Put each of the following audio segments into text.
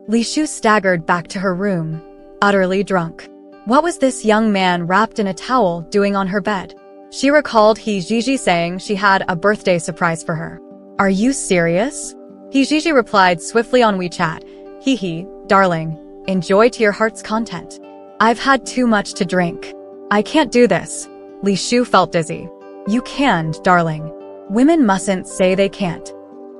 Li Shu staggered back to her room, utterly drunk. What was this young man wrapped in a towel doing on her bed? She recalled He Jiji saying she had a birthday surprise for her. Are you serious? He Jiji replied swiftly on WeChat. Hee, darling, enjoy to your heart's content. I've had too much to drink. I can't do this. Li Shu felt dizzy. You can, darling. Women mustn't say they can't.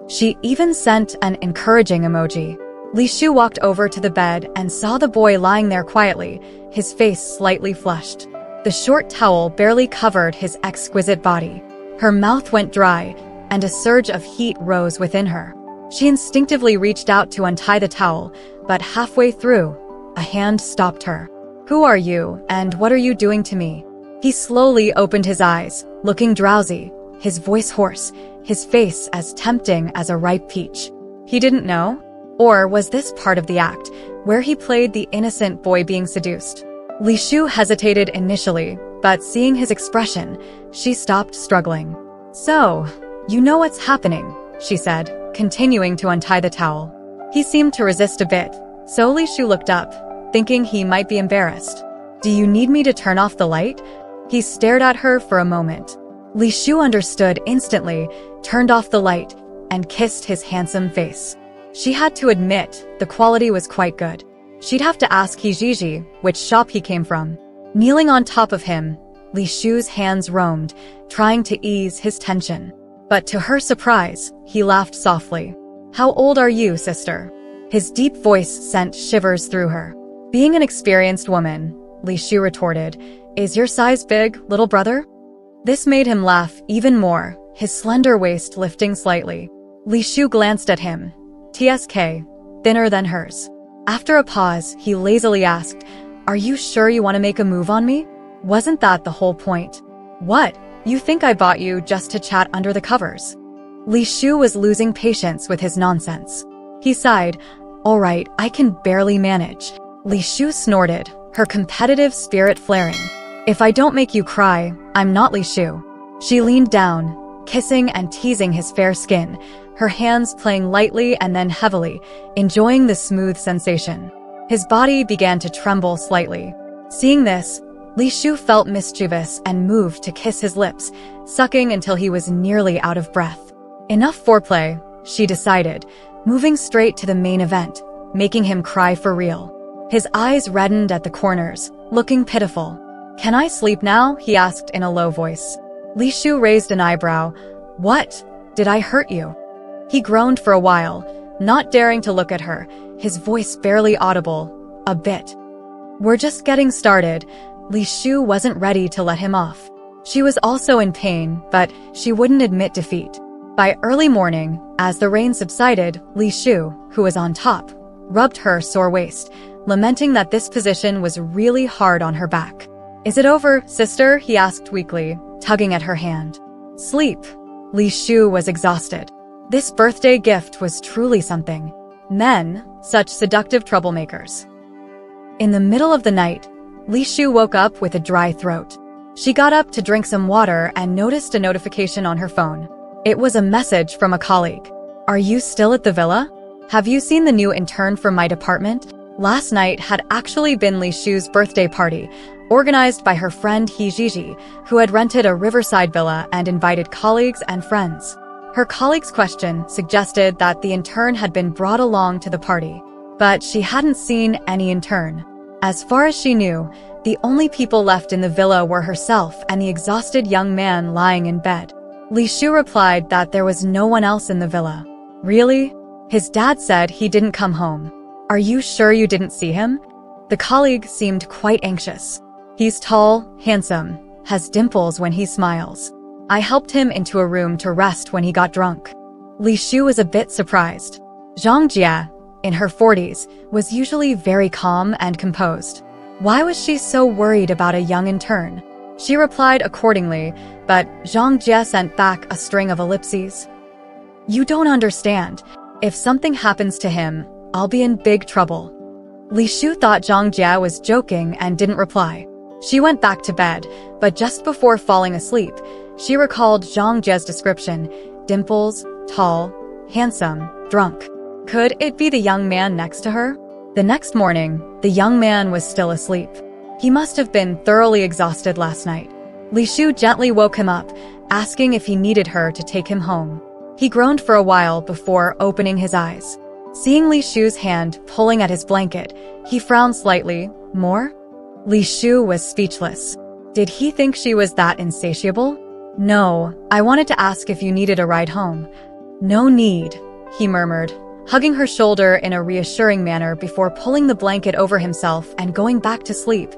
She even sent an encouraging emoji. Li Shu walked over to the bed and saw the boy lying there quietly, his face slightly flushed. The short towel barely covered his exquisite body. Her mouth went dry, and a surge of heat rose within her. She instinctively reached out to untie the towel, but halfway through, a hand stopped her. Who are you, and what are you doing to me? He slowly opened his eyes, looking drowsy, his voice hoarse, his face as tempting as a ripe peach. He didn't know? Or was this part of the act, where he played the innocent boy being seduced? Li Shu hesitated initially, but seeing his expression, she stopped struggling. So, you know what's happening, she said, continuing to untie the towel. He seemed to resist a bit, so Li Shu looked up, thinking he might be embarrassed. Do you need me to turn off the light? He stared at her for a moment. Li Shu understood instantly, turned off the light, and kissed his handsome face. She had to admit the quality was quite good. She'd have to ask He Jiji which shop he came from. Kneeling on top of him, Li Shu's hands roamed, trying to ease his tension. But to her surprise, he laughed softly. How old are you, sister? His deep voice sent shivers through her. Being an experienced woman, Li Shu retorted, is your size big, little brother? This made him laugh even more, his slender waist lifting slightly. Li Shu glanced at him. TSK, thinner than hers. After a pause, he lazily asked, Are you sure you want to make a move on me? Wasn't that the whole point? What? You think I bought you just to chat under the covers? Li Shu was losing patience with his nonsense. He sighed, All right, I can barely manage. Li Shu snorted, her competitive spirit flaring. If I don't make you cry, I'm not Li Shu. She leaned down, kissing and teasing his fair skin, her hands playing lightly and then heavily, enjoying the smooth sensation. His body began to tremble slightly. Seeing this, Li Shu felt mischievous and moved to kiss his lips, sucking until he was nearly out of breath. Enough foreplay, she decided, moving straight to the main event, making him cry for real. His eyes reddened at the corners, looking pitiful. Can I sleep now? He asked in a low voice. Li Shu raised an eyebrow. What? Did I hurt you? He groaned for a while, not daring to look at her, his voice barely audible, a bit. We're just getting started. Li Shu wasn't ready to let him off. She was also in pain, but she wouldn't admit defeat. By early morning, as the rain subsided, Li Shu, who was on top, rubbed her sore waist, lamenting that this position was really hard on her back. Is it over, sister? He asked weakly, tugging at her hand. Sleep. Li Shu was exhausted. This birthday gift was truly something. Men, such seductive troublemakers. In the middle of the night, Li Shu woke up with a dry throat. She got up to drink some water and noticed a notification on her phone. It was a message from a colleague. Are you still at the villa? Have you seen the new intern for my department? Last night had actually been Li Shu's birthday party, organized by her friend He Jiji, who had rented a riverside villa and invited colleagues and friends. Her colleague's question suggested that the intern had been brought along to the party, but she hadn't seen any intern. As far as she knew, the only people left in the villa were herself and the exhausted young man lying in bed. Li Shu replied that there was no one else in the villa. Really? His dad said he didn't come home. Are you sure you didn't see him? The colleague seemed quite anxious. He's tall, handsome, has dimples when he smiles. I helped him into a room to rest when he got drunk. Li Shu was a bit surprised. Zhang Jia, in her 40s, was usually very calm and composed. Why was she so worried about a young intern? She replied accordingly, but Zhang Jia sent back a string of ellipses. You don't understand. If something happens to him, I'll be in big trouble. Li Shu thought Zhang Jia was joking and didn't reply. She went back to bed, but just before falling asleep, she recalled Zhang Jia's description: dimples, tall, handsome, drunk. Could it be the young man next to her? The next morning, the young man was still asleep. He must have been thoroughly exhausted last night. Li Shu gently woke him up, asking if he needed her to take him home. He groaned for a while before opening his eyes. Seeing Li Shu's hand pulling at his blanket, he frowned slightly. More? Li Shu was speechless. Did he think she was that insatiable? No, I wanted to ask if you needed a ride home. No need, he murmured, hugging her shoulder in a reassuring manner before pulling the blanket over himself and going back to sleep.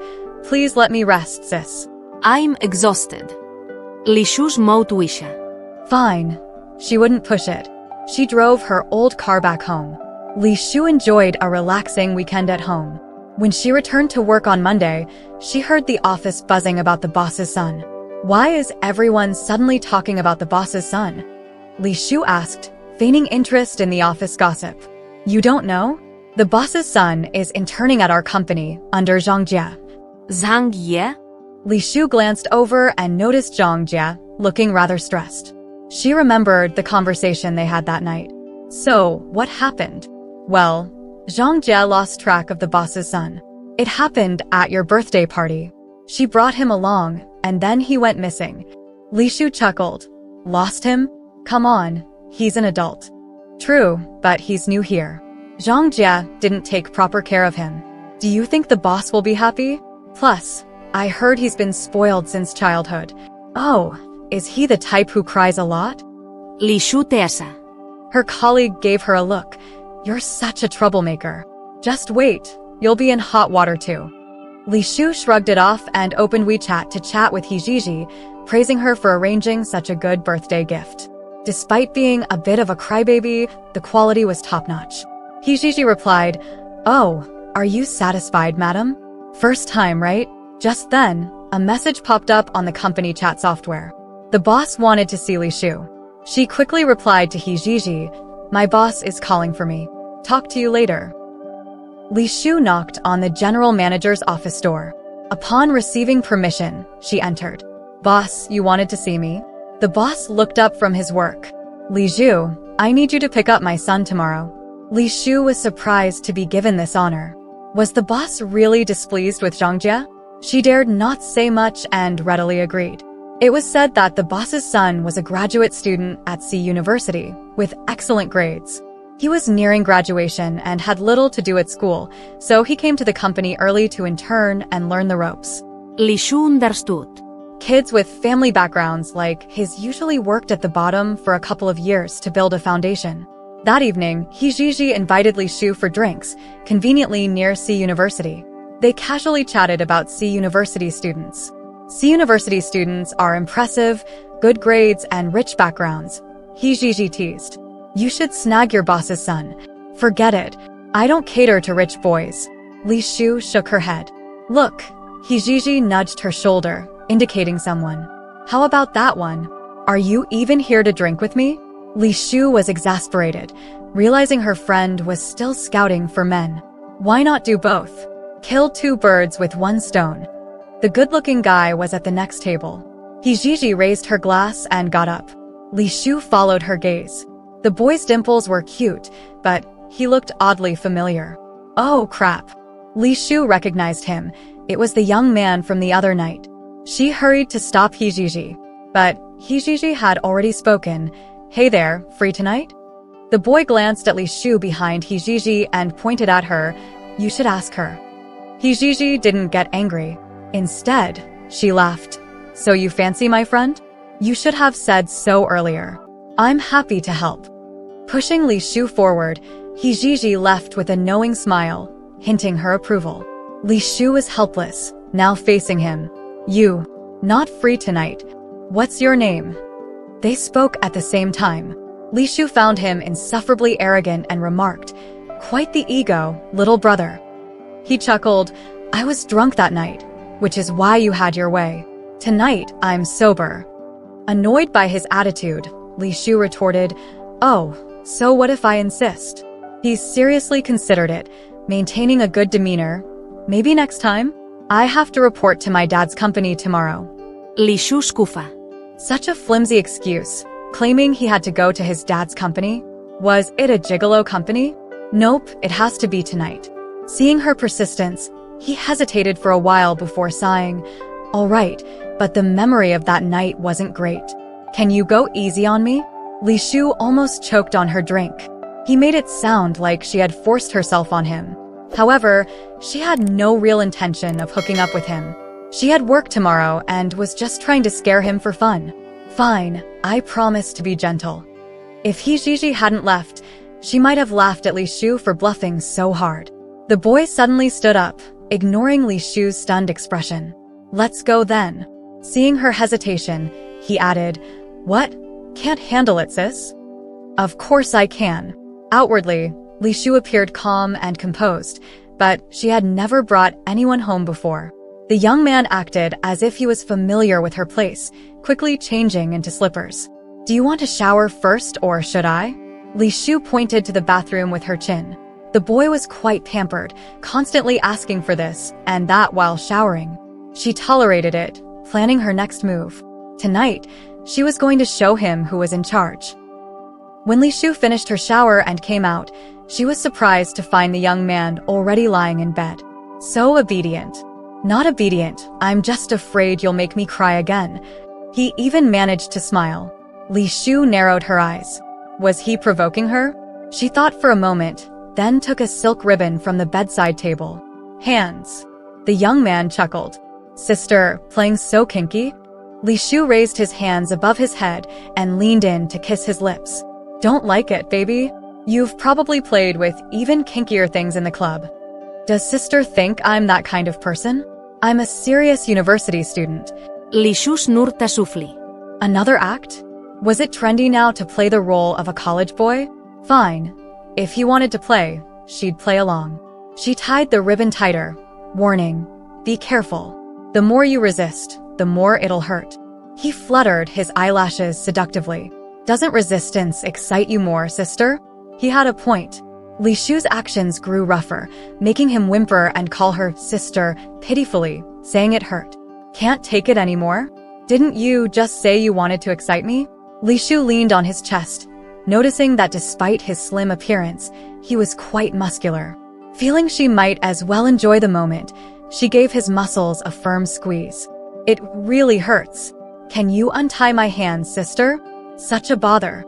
Please let me rest, sis. I'm exhausted. Li Shu's mouth wisha. Fine. She wouldn't push it. She drove her old car back home. Li Shu enjoyed a relaxing weekend at home. When she returned to work on Monday, she heard the office buzzing about the boss's son. Why is everyone suddenly talking about the boss's son? Li Shu asked, feigning interest in the office gossip. You don't know? The boss's son is interning at our company under Zhang Jie. Zhang Ye? Li Shu glanced over and noticed Zhang Jie, looking rather stressed. She remembered the conversation they had that night. So, what happened? Well, Zhang Jie lost track of the boss's son. It happened at your birthday party. She brought him along, and then he went missing. Li Shu chuckled. Lost him? Come on, he's an adult. True, but he's new here. Zhang Jie didn't take proper care of him. Do you think the boss will be happy? Plus, I heard he's been spoiled since childhood. Oh, is he the type who cries a lot? Li Shu tersa. Her colleague gave her a look. You're such a troublemaker. Just wait, you'll be in hot water too. Li Shu shrugged it off and opened WeChat to chat with Hijiji, praising her for arranging such a good birthday gift. Despite being a bit of a crybaby, the quality was top-notch. Hijiji replied, Oh, are you satisfied, madam? First time, right? Just then, a message popped up on the company chat software. The boss wanted to see Li Shu. She quickly replied to Hijiji, My boss is calling for me. Talk to you later. Li Shu knocked on the general manager's office door. Upon receiving permission, she entered. Boss, you wanted to see me? The boss looked up from his work. Li Shu, I need you to pick up my son tomorrow. Li Shu was surprised to be given this honor. Was the boss really displeased with Zhang Jie? She dared not say much and readily agreed. It was said that the boss's son was a graduate student at C University, with excellent grades. He was nearing graduation and had little to do at school, so he came to the company early to intern and learn the ropes. Li Shu understood. Kids with family backgrounds like his usually worked at the bottom for a couple of years to build a foundation. That evening, Hijiji invited Li Shu for drinks, conveniently near C University. They casually chatted about C University students. C University students are impressive, good grades, and rich backgrounds. Hijiji teased. You should snag your boss's son. Forget it. I don't cater to rich boys. Li Shu shook her head. Look, Hijiji nudged her shoulder, indicating someone. How about that one? Are you even here to drink with me? Li Shu was exasperated, realizing her friend was still scouting for men. Why not do both? Kill two birds with one stone. The good-looking guy was at the next table. Hijiji raised her glass and got up. Li Shu followed her gaze. The boy's dimples were cute, but he looked oddly familiar. Oh, crap. Li Shu recognized him. It was the young man from the other night. She hurried to stop Hijiji, but Hijiji had already spoken. Hey there, free tonight? The boy glanced at Li Shu behind Hijiji and pointed at her. You should ask her. Hijiji didn't get angry. Instead, she laughed. So you fancy my friend? You should have said so earlier. I'm happy to help. Pushing Li Shu forward, Hijiji left with a knowing smile, hinting her approval. Li Shu was helpless, now facing him. You, not free tonight. What's your name? They spoke at the same time. Li Shu found him insufferably arrogant and remarked, Quite the ego, little brother. He chuckled, I was drunk that night, which is why you had your way. Tonight, I'm sober. Annoyed by his attitude, Li Shu retorted, Oh, so what if I insist? He seriously considered it, maintaining a good demeanor. Maybe next time? I have to report to my dad's company tomorrow. Li Shu skufa. Such a flimsy excuse, claiming he had to go to his dad's company. Was it a gigolo company? Nope, it has to be tonight. Seeing her persistence, he hesitated for a while before sighing, all right, but the memory of that night wasn't great. Can you go easy on me? Li Shu almost choked on her drink. He made it sound like she had forced herself on him. However, she had no real intention of hooking up with him. She had work tomorrow and was just trying to scare him for fun. Fine, I promise to be gentle. If Gigi hadn't left, she might have laughed at Li Shu for bluffing so hard. The boy suddenly stood up, ignoring Li Shu's stunned expression. Let's go then. Seeing her hesitation, he added, What? Can't handle it, sis? Of course I can. Outwardly, Li Shu appeared calm and composed, but she had never brought anyone home before. The young man acted as if he was familiar with her place, quickly changing into slippers. Do you want to shower first or should I? Li Shu pointed to the bathroom with her chin. The boy was quite pampered, constantly asking for this and that while showering. She tolerated it, planning her next move. Tonight, she was going to show him who was in charge. When Li Shu finished her shower and came out, she was surprised to find the young man already lying in bed. So obedient. Not obedient, I'm just afraid you'll make me cry again. He even managed to smile. Li Shu narrowed her eyes. Was he provoking her? She thought for a moment, then took a silk ribbon from the bedside table. Hands. The young man chuckled. Sister, playing so kinky? Li Shu raised his hands above his head and leaned in to kiss his lips. Don't like it, baby? You've probably played with even kinkier things in the club. Does sister think I'm that kind of person? I'm a serious university student. Li Shu's nurta sufli. Another act? Was it trendy now to play the role of a college boy? Fine. If he wanted to play, she'd play along. She tied the ribbon tighter. Warning. Be careful. The more you resist, the more it'll hurt. He fluttered his eyelashes seductively. Doesn't resistance excite you more, sister? He had a point. Li Shu's actions grew rougher, making him whimper and call her sister pitifully, saying it hurt. Can't take it anymore? Didn't you just say you wanted to excite me? Li Shu leaned on his chest, noticing that despite his slim appearance, he was quite muscular. Feeling she might as well enjoy the moment, she gave his muscles a firm squeeze. It really hurts. Can you untie my hands, sister? Such a bother.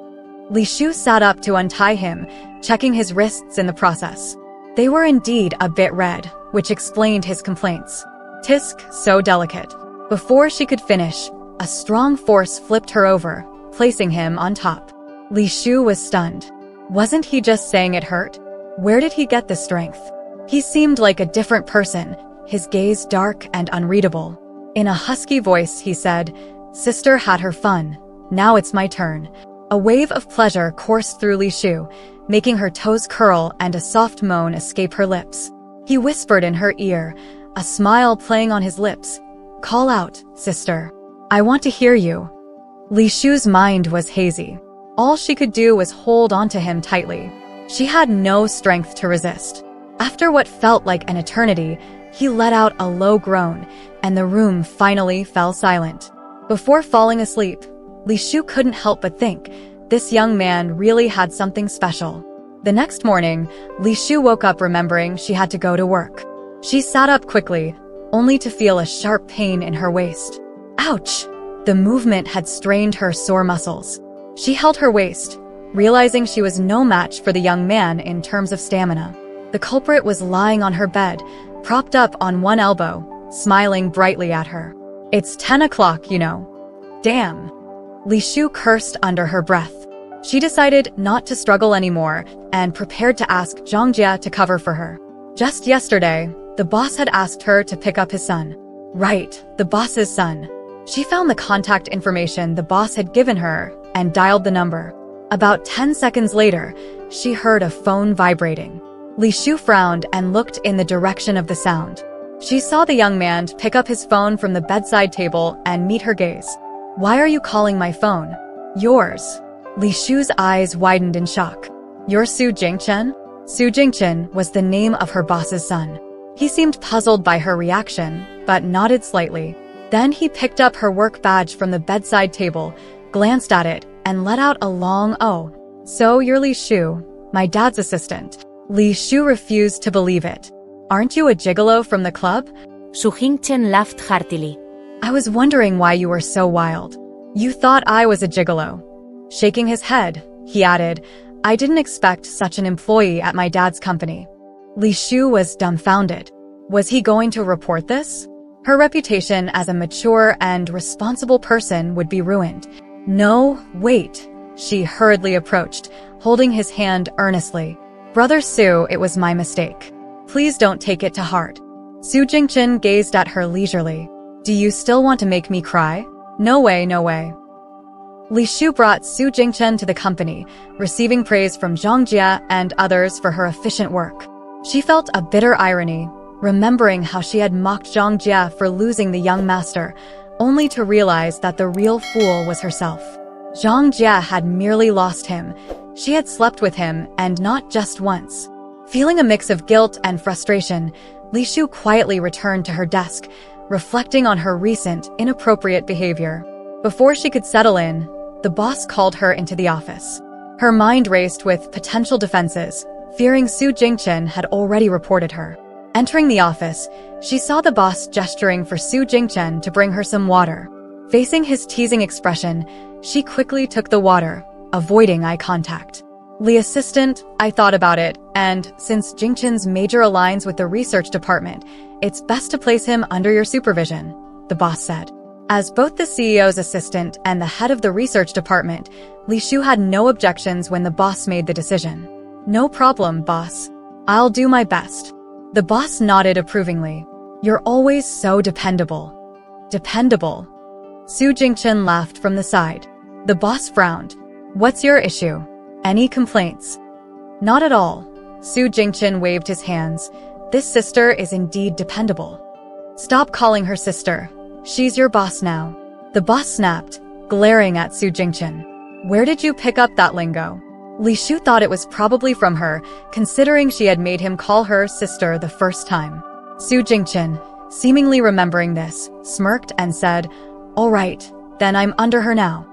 Li Shu sat up to untie him, checking his wrists in the process. They were indeed a bit red, which explained his complaints. Tisk, so delicate. Before she could finish, a strong force flipped her over, placing him on top. Li Shu was stunned. Wasn't he just saying it hurt? Where did he get the strength? He seemed like a different person, his gaze dark and unreadable. In a husky voice, he said, Sister had her fun. Now it's my turn. A wave of pleasure coursed through Li Shu, making her toes curl and a soft moan escape her lips. He whispered in her ear, a smile playing on his lips. Call out, sister. I want to hear you. Li Shu's mind was hazy. All she could do was hold onto him tightly. She had no strength to resist. After what felt like an eternity, he let out a low groan, and the room finally fell silent. Before falling asleep, Li Shu couldn't help but think, this young man really had something special. The next morning, Li Shu woke up remembering she had to go to work. She sat up quickly, only to feel a sharp pain in her waist. Ouch! The movement had strained her sore muscles. She held her waist, realizing she was no match for the young man in terms of stamina. The culprit was lying on her bed, propped up on one elbow, smiling brightly at her. It's 10 o'clock, you know. Damn. Li Shu cursed under her breath. She decided not to struggle anymore and prepared to ask Zhang Jia to cover for her. Just yesterday, the boss had asked her to pick up his son. Right, the boss's son. She found the contact information the boss had given her and dialed the number. About 10 seconds later, she heard a phone vibrating. Li Shu frowned and looked in the direction of the sound. She saw the young man pick up his phone from the bedside table and meet her gaze. Why are you calling my phone? Yours. Li Shu's eyes widened in shock. You're Su Jingchen? Su Jingchen was the name of her boss's son. He seemed puzzled by her reaction, but nodded slightly. Then he picked up her work badge from the bedside table, glanced at it, and let out a long "Oh. So you're Li Shu, my dad's assistant." Li Shu refused to believe it. Aren't you a gigolo from the club? Su Jingchen laughed heartily. I was wondering why you were so wild. You thought I was a gigolo. Shaking his head, he added, I didn't expect such an employee at my dad's company. Li Shu was dumbfounded. Was he going to report this? Her reputation as a mature and responsible person would be ruined. No, wait. She hurriedly approached, holding his hand earnestly. Brother Su, it was my mistake. Please don't take it to heart. Su Jingchen gazed at her leisurely. Do you still want to make me cry? No way, no way. Li Shu brought Su Jingchen to the company, receiving praise from Zhang Jie and others for her efficient work. She felt a bitter irony, remembering how she had mocked Zhang Jie for losing the young master, only to realize that the real fool was herself. Zhang Jie had merely lost him. She had slept with him, and not just once. Feeling a mix of guilt and frustration, Li Shu quietly returned to her desk, reflecting on her recent, inappropriate behavior. Before she could settle in, the boss called her into the office. Her mind raced with potential defenses, fearing Su Jingchen had already reported her. Entering the office, she saw the boss gesturing for Su Jingchen to bring her some water. Facing his teasing expression, she quickly took the water, avoiding eye contact. Li assistant, I thought about it, and since Jingchen's major aligns with the research department, it's best to place him under your supervision, the boss said. As both the CEO's assistant and the head of the research department, Li Shu had no objections when the boss made the decision. No problem, boss. I'll do my best. The boss nodded approvingly. You're always so dependable. Dependable. Su Jingchen laughed from the side. The boss frowned. What's your issue? Any complaints? Not at all. Su Jingchen waved his hands. This sister is indeed dependable. Stop calling her sister. She's your boss now. The boss snapped, glaring at Su Jingchen. Where did you pick up that lingo? Li Shu thought it was probably from her, considering she had made him call her sister the first time. Su Jingchen, seemingly remembering this, smirked and said, All right, then I'm under her now.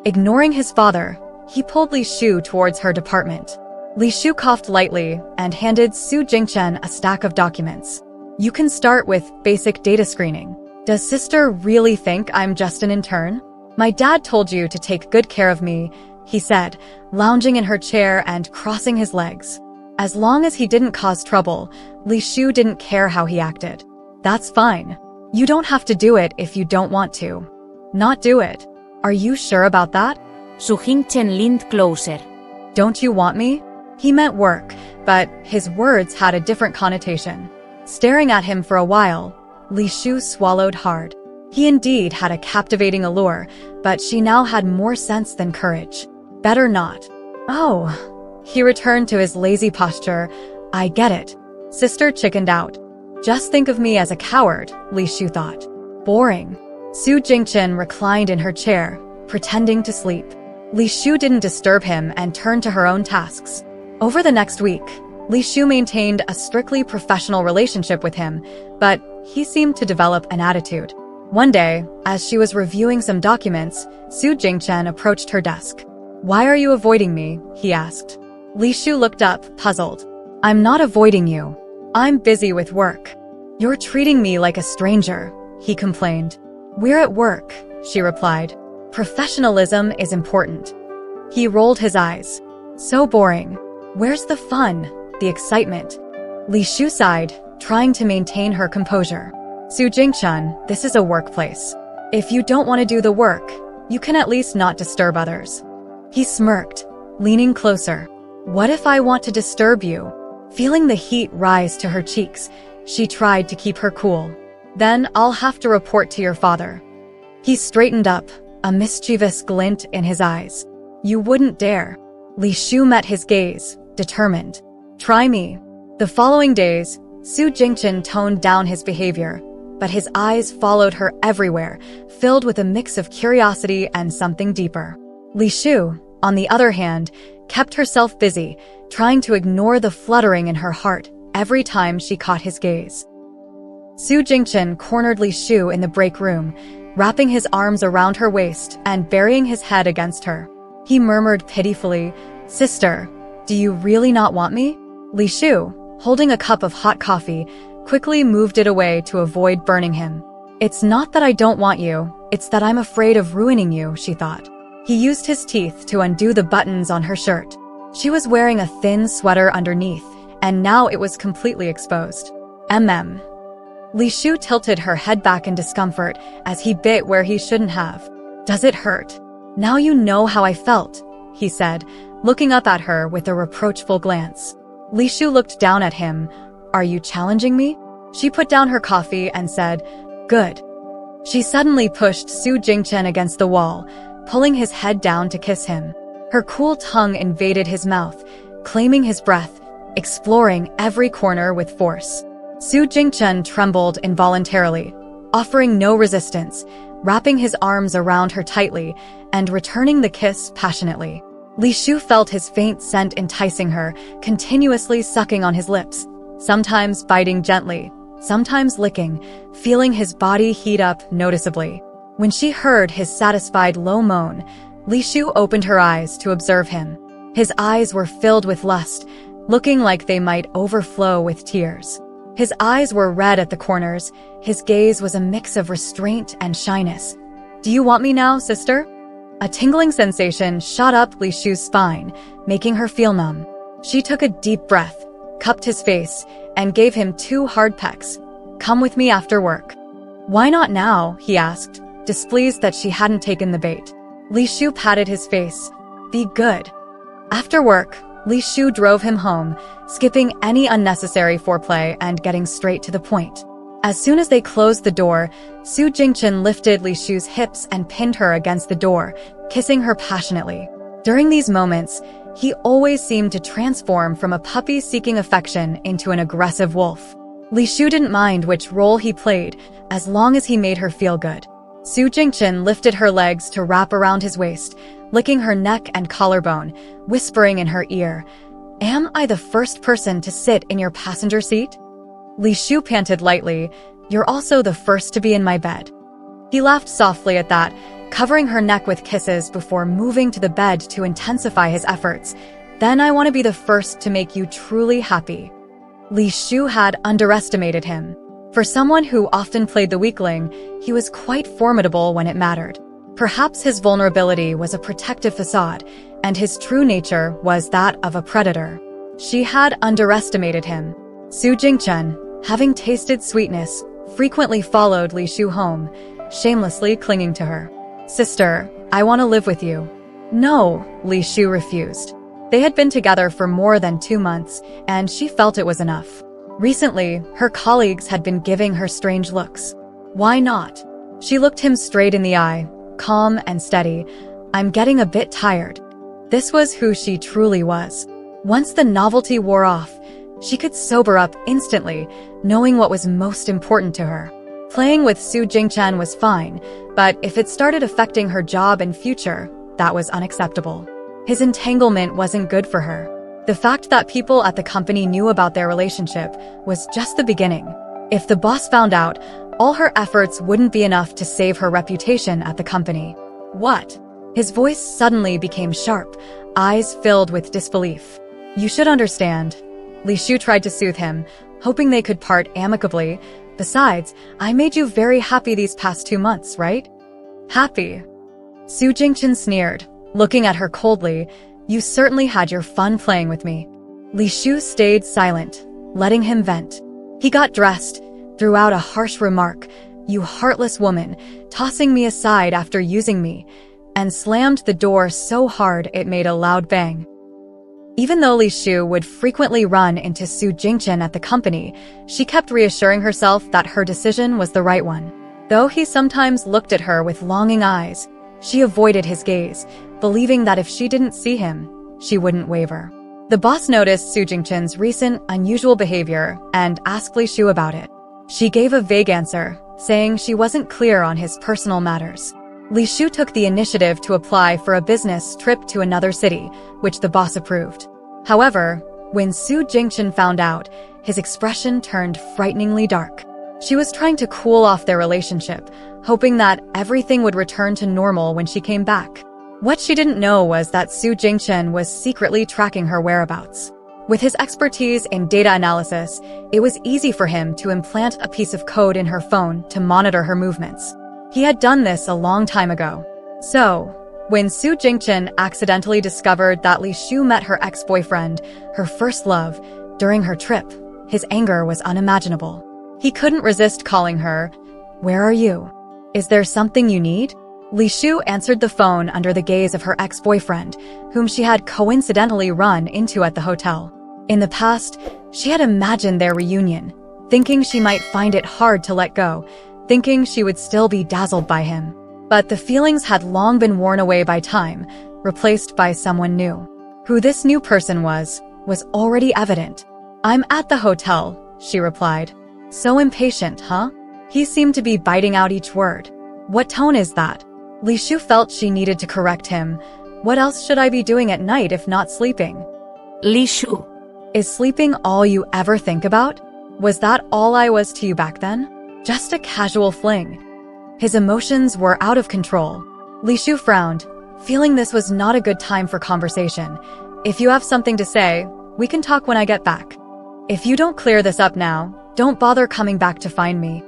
Ignoring his father, he pulled Li Shu towards her department. Li Shu coughed lightly and handed Su Jingchen a stack of documents. You can start with basic data screening. Does sister really think I'm just an intern? My dad told you to take good care of me, he said, lounging in her chair and crossing his legs. As long as he didn't cause trouble, Li Shu didn't care how he acted. That's fine. You don't have to do it if you don't want to. Not do it. Are you sure about that? Su Jingchen leaned closer. Don't you want me? He meant work, but his words had a different connotation. Staring at him for a while, Li Shu swallowed hard. He indeed had a captivating allure, but she now had more sense than courage. Better not. Oh. He returned to his lazy posture. I get it. Sister chickened out. Just think of me as a coward, Li Shu thought. Boring. Su Jingchen reclined in her chair, pretending to sleep. Li Shu didn't disturb him and turned to her own tasks. Over the next week, Li Shu maintained a strictly professional relationship with him, but he seemed to develop an attitude. One day, as she was reviewing some documents, Su Jingchen approached her desk. Why are you avoiding me? He asked. Li Shu looked up, puzzled. I'm not avoiding you. I'm busy with work. You're treating me like a stranger, he complained. We're at work, she replied. Professionalism is important. He rolled his eyes. So boring. Where's the fun, the excitement? Li Shu sighed, trying to maintain her composure. Su Jingchen, this is a workplace. If you don't want to do the work, you can at least not disturb others. He smirked, leaning closer. What if I want to disturb you? Feeling the heat rise to her cheeks, she tried to keep her cool. Then I'll have to report to your father. He straightened up, a mischievous glint in his eyes. You wouldn't dare. Li Shu met his gaze, determined. Try me. The following days, Su Jingchen toned down his behavior, but his eyes followed her everywhere, filled with a mix of curiosity and something deeper. Li Shu, on the other hand, kept herself busy, trying to ignore the fluttering in her heart every time she caught his gaze. Su Jingchen cornered Li Shu in the break room, wrapping his arms around her waist and burying his head against her. He murmured pitifully, Sister, do you really not want me? Li Shu, holding a cup of hot coffee, quickly moved it away to avoid burning him. It's not that I don't want you, it's that I'm afraid of ruining you, she thought. He used his teeth to undo the buttons on her shirt. She was wearing a thin sweater underneath, and now it was completely exposed. Li Shu tilted her head back in discomfort as he bit where he shouldn't have. Does it hurt? Now you know how I felt, he said, looking up at her with a reproachful glance. Li Shu looked down at him. Are you challenging me? She put down her coffee and said, Good. She suddenly pushed Su Jingchen against the wall, pulling his head down to kiss him. Her cool tongue invaded his mouth, claiming his breath, exploring every corner with force. Su Jingchen trembled involuntarily, offering no resistance, wrapping his arms around her tightly and returning the kiss passionately. Li Shu felt his faint scent enticing her, continuously sucking on his lips, sometimes biting gently, sometimes licking, feeling his body heat up noticeably. When she heard his satisfied low moan, Li Shu opened her eyes to observe him. His eyes were filled with lust, looking like they might overflow with tears. His eyes were red at the corners, his gaze was a mix of restraint and shyness. Do you want me now, sister? A tingling sensation shot up Li Shu's spine, making her feel numb. She took a deep breath, cupped his face, and gave him 2 hard pecks. Come with me after work. Why not now? He asked, displeased that she hadn't taken the bait. Li Shu patted his face. Be good. After work, Li Shu drove him home, skipping any unnecessary foreplay and getting straight to the point. As soon as they closed the door, Su Jingchen lifted Li Shu's hips and pinned her against the door, kissing her passionately. During these moments, he always seemed to transform from a puppy seeking affection into an aggressive wolf. Li Shu didn't mind which role he played, as long as he made her feel good. Su Jingchen lifted her legs to wrap around his waist, licking her neck and collarbone, whispering in her ear, Am I the first person to sit in your passenger seat? Li Shu panted lightly, You're also the first to be in my bed. He laughed softly at that, covering her neck with kisses before moving to the bed to intensify his efforts. Then I want to be the first to make you truly happy. Li Shu had underestimated him. For someone who often played the weakling, he was quite formidable when it mattered. Perhaps his vulnerability was a protective facade, and his true nature was that of a predator. She had underestimated him. Su Jingchen, having tasted sweetness, frequently followed Li Shu home, shamelessly clinging to her. Sister, I want to live with you. No, Li Shu refused. They had been together for more than 2 months, and she felt it was enough. Recently, her colleagues had been giving her strange looks. Why not? She looked him straight in the eye, calm and steady. I'm getting a bit tired. This was who she truly was. Once the novelty wore off, she could sober up instantly, knowing what was most important to her. Playing with Su Jingchen was fine, but if it started affecting her job and future, that was unacceptable. His entanglement wasn't good for her. The fact that people at the company knew about their relationship was just the beginning. If the boss found out, all her efforts wouldn't be enough to save her reputation at the company. What? His voice suddenly became sharp, eyes filled with disbelief. You should understand. Li Shu tried to soothe him, hoping they could part amicably. Besides, I made you very happy these past 2 months, right? Happy? Su Jingchen sneered, looking at her coldly. You certainly had your fun playing with me. Li Shu stayed silent, letting him vent. He got dressed, threw out a harsh remark, You heartless woman, tossing me aside after using me, and slammed the door so hard it made a loud bang. Even though Li Shu would frequently run into Su Jingchen at the company, she kept reassuring herself that her decision was the right one. Though he sometimes looked at her with longing eyes, she avoided his gaze, believing that if she didn't see him, she wouldn't waver. The boss noticed Su Jingchen's recent, unusual behavior and asked Li Shu about it. She gave a vague answer, saying she wasn't clear on his personal matters. Li Shu took the initiative to apply for a business trip to another city, which the boss approved. However, when Su Jingchen found out, his expression turned frighteningly dark. She was trying to cool off their relationship, hoping that everything would return to normal when she came back. What she didn't know was that Su Jingchen was secretly tracking her whereabouts. With his expertise in data analysis, it was easy for him to implant a piece of code in her phone to monitor her movements. He had done this a long time ago. So, when Su Jingchen accidentally discovered that Li Shu met her ex-boyfriend, her first love, during her trip, his anger was unimaginable. He couldn't resist calling her, "Where are you? Is there something you need?" Li Shu answered the phone under the gaze of her ex-boyfriend, whom she had coincidentally run into at the hotel. In the past, she had imagined their reunion, thinking she might find it hard to let go, thinking she would still be dazzled by him. But the feelings had long been worn away by time, replaced by someone new. Who this new person was already evident. "I'm at the hotel," she replied. "So impatient, huh?" He seemed to be biting out each word. "What tone is that?" Li Shu felt she needed to correct him. "What else should I be doing at night if not sleeping?" Li Shu. "Is sleeping all you ever think about? Was that all I was to you back then? Just a casual fling." His emotions were out of control. Li Shu frowned, feeling this was not a good time for conversation. "If you have something to say, we can talk when I get back. If you don't clear this up now, don't bother coming back to find me."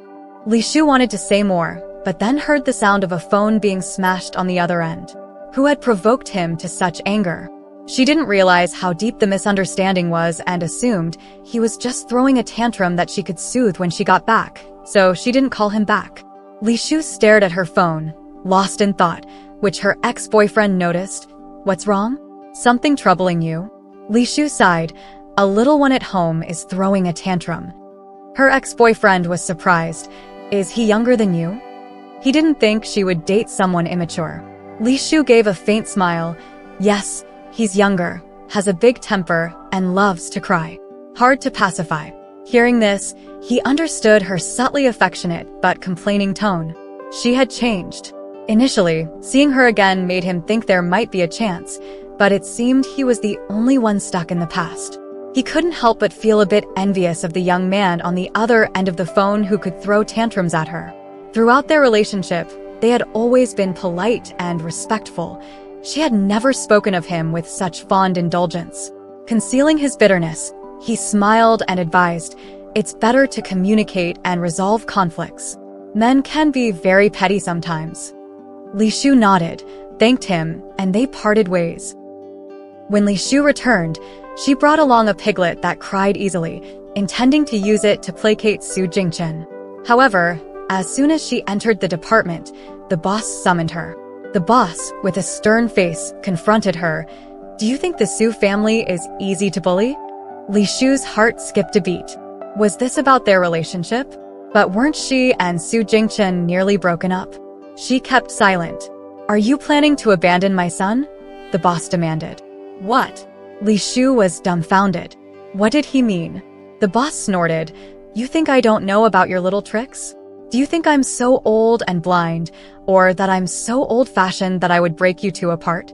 Li Shu wanted to say more, but then heard the sound of a phone being smashed on the other end. Who had provoked him to such anger? She didn't realize how deep the misunderstanding was and assumed he was just throwing a tantrum that she could soothe when she got back, so she didn't call him back. Li Shu stared at her phone, lost in thought, which her ex-boyfriend noticed. "What's wrong? Something troubling you?" Li Shu sighed. "A little one at home is throwing a tantrum." Her ex-boyfriend was surprised. "Is he younger than you?" He didn't think she would date someone immature. Li Shu gave a faint smile. "Yes, he's younger, has a big temper, and loves to cry. Hard to pacify." Hearing this, he understood her subtly affectionate but complaining tone. She had changed. Initially, seeing her again made him think there might be a chance, but it seemed he was the only one stuck in the past. He couldn't help but feel a bit envious of the young man on the other end of the phone who could throw tantrums at her. Throughout their relationship, they had always been polite and respectful. She had never spoken of him with such fond indulgence. Concealing his bitterness, he smiled and advised, "It's better to communicate and resolve conflicts. Men can be very petty sometimes." Li Shu nodded, thanked him, and they parted ways. When Li Shu returned, she brought along a piglet that cried easily, intending to use it to placate Su Jingchen. However, as soon as she entered the department, the boss summoned her. The boss, with a stern face, confronted her. "Do you think the Su family is easy to bully?" Li Shu's heart skipped a beat. Was this about their relationship? But weren't she and Su Jingchen nearly broken up? She kept silent. "Are you planning to abandon my son?" the boss demanded. "What?" Li Shu was dumbfounded. What did he mean? The boss snorted. "You think I don't know about your little tricks? Do you think I'm so old and blind, or that I'm so old-fashioned that I would break you two apart?"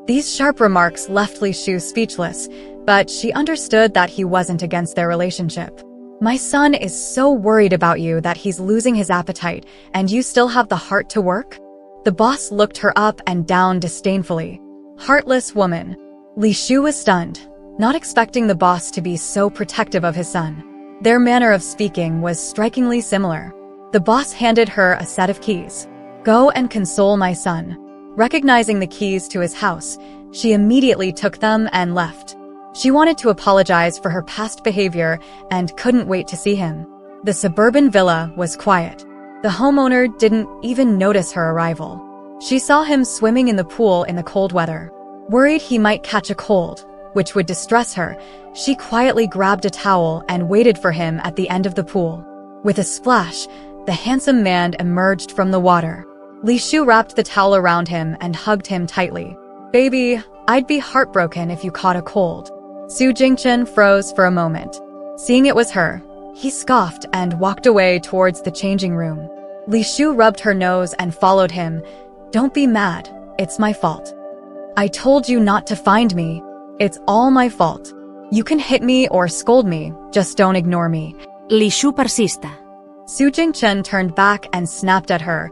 These sharp remarks left Li Shu speechless, but she understood that he wasn't against their relationship. "My son is so worried about you that he's losing his appetite, and you still have the heart to work?" The boss looked her up and down disdainfully. Heartless woman. Li Shu was stunned, not expecting the boss to be so protective of his son. Their manner of speaking was strikingly similar. The boss handed her a set of keys. "Go and console my son." Recognizing the keys to his house, she immediately took them and left. She wanted to apologize for her past behavior and couldn't wait to see him. The suburban villa was quiet. The homeowner didn't even notice her arrival. She saw him swimming in the pool in the cold weather. Worried he might catch a cold, which would distress her, she quietly grabbed a towel and waited for him at the end of the pool. With a splash, the handsome man emerged from the water. Li Shu wrapped the towel around him and hugged him tightly. "Baby, I'd be heartbroken if you caught a cold." Su Jingchen froze for a moment. Seeing it was her, he scoffed and walked away towards the changing room. Li Shu rubbed her nose and followed him. "Don't be mad, it's my fault. I told you not to find me. It's all my fault. You can hit me or scold me, just don't ignore me." Li Shu persista. Su Jingchen turned back and snapped at her.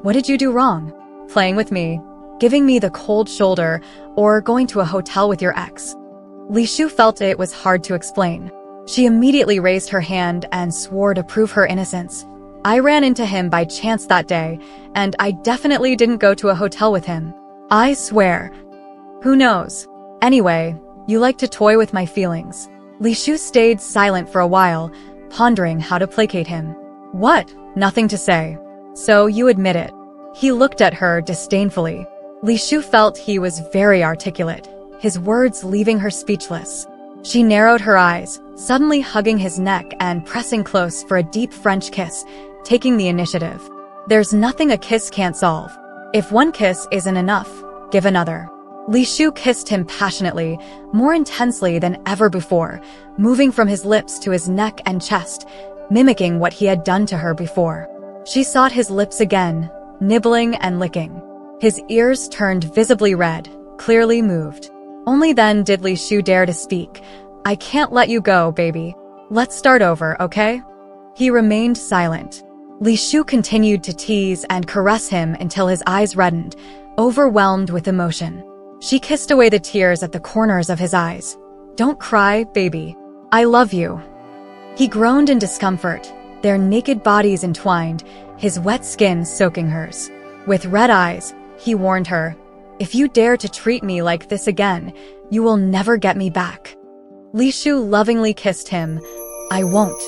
"What did you do wrong? Playing with me, giving me the cold shoulder, or going to a hotel with your ex?" Li Shu felt it was hard to explain. She immediately raised her hand and swore to prove her innocence. I ran into him by chance that day, and I definitely didn't go to a hotel with him. I swear. Who knows? Anyway, you like to toy with my feelings. Li Shu stayed silent for a while, pondering how to placate him. What? Nothing to say. So you admit it. He looked at her disdainfully. Li Shu felt he was very articulate, his words leaving her speechless. She narrowed her eyes, suddenly hugging his neck and pressing close for a deep French kiss, taking the initiative. There's nothing a kiss can't solve. If one kiss isn't enough, give another. Li Shu kissed him passionately, more intensely than ever before, moving from his lips to his neck and chest, mimicking what he had done to her before. She sought his lips again, nibbling and licking. His ears turned visibly red, clearly moved. Only then did Li Shu dare to speak. I can't let you go, baby. Let's start over, okay? He remained silent. Li Shu continued to tease and caress him until his eyes reddened, overwhelmed with emotion. She kissed away the tears at the corners of his eyes. Don't cry, baby. I love you. He groaned in discomfort, their naked bodies entwined, his wet skin soaking hers. With red eyes, he warned her, if you dare to treat me like this again, you will never get me back. Li Shu lovingly kissed him. I won't.